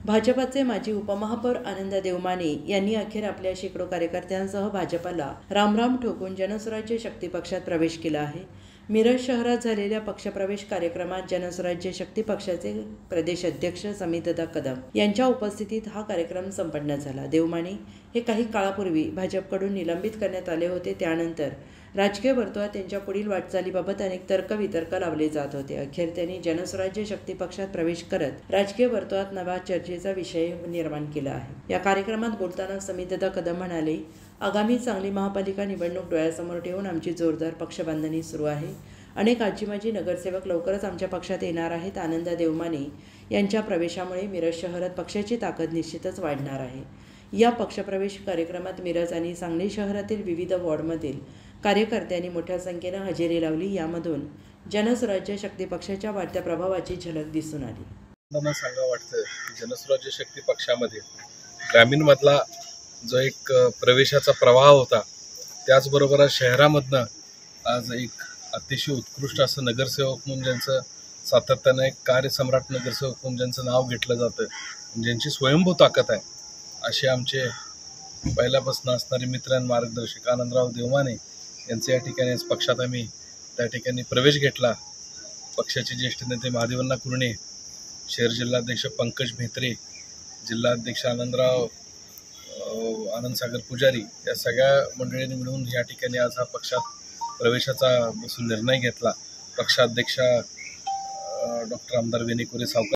भाजपाचे माजी उपमहापौर आनंद देवमाने यांनी अखेर आपल्या शेकडो कार्यकर्त्यांसह भाजपाला रामराम ठोकून जनस्वराज्य शक्ती पक्षात प्रवेश केला आहे। मिरज शहरात झालेल्या पक्षप्रवेश कार्यक्रमात जनस्वराज्य शक्ती पक्षाचे प्रदेश अध्यक्ष समितदा कदम यांच्या उपस्थितीत हा कार्यक्रम संपन्न झाला। देवमाने हे काही काळापूर्वी भाजपकडून निलंबित करण्यात आले होते। त्यानंतर राजकीय वर्तुळात त्यांच्या पुढील वाटचालीबाबत अनेक तर्कवितर्क लावले जात होते। अखेर त्यांनी जनस्वराज्य शक्ती पक्षात प्रवेश करत राजकीय वर्तुळात नवा चर्चेचा विषय निर्माण केला आहे। या कार्यक्रमात बोलताना समितदा कदम म्हणाले, आगामी सांगली महापालिका निवडणूक डोळ्यासमोर ठेवून आमची जोरदार पक्षबांधणी सुरू आहे। अनेक आजी माजी नगरसेवक लवकरच आमच्या पक्षात येणार आहेत। आनंद देवमाने यांच्या प्रवेशामुळे मिरज शहरात पक्षाची ताकद निश्चितच वाढणार आहे। या पक्षप्रवेश कार्यक्रमात मिरज आणि सांगली शहरातील विविध वॉर्डमधील कार्यकर्त्यांनी मोठ्या संख्येने हजेरी लावली। यामधून जनस्वराज्य शक्ती पक्षाच्या वाढत्या प्रभावाची झलक दिसून आली। मला सांगा वाटतं की जनस्वराज्य शक्ती पक्षामध्ये ग्रामीणमधला जो एक प्रवेशाचा प्रवाह होता, त्याचबरोबर शहरामधनं आज एक अतिशय उत्कृष्ट असं नगरसेवक म्हणून ज्यांचं सातत्यानं एक कार्यसम्राट नगरसेवक म्हणून ज्यांचं नाव घेतलं जातं, ज्यांची स्वयंभू ताकद आहे, असे आमचे पहिल्यापासून असणारे मित्र आणि मार्गदर्शक आनंदराव देवमाने यांचे या ठिकाणी पक्षात आम्ही त्या ठिकाणी प्रवेश घेतला। पक्षाचे ज्येष्ठ नेते महादेवअण्णा कुरणे, शहर जिल्हाध्यक्ष पंकज म्हेत्रे, जिल्हाध्यक्ष आनंदसागर पुजारी या सगळ्या मंडळींनी मिळून या ठिकाणी आज हा पक्षात प्रवेशाचा निर्णय घेतला। पक्षाध्यक्ष डॉक्टर आमदार वेणीकुरे सावकार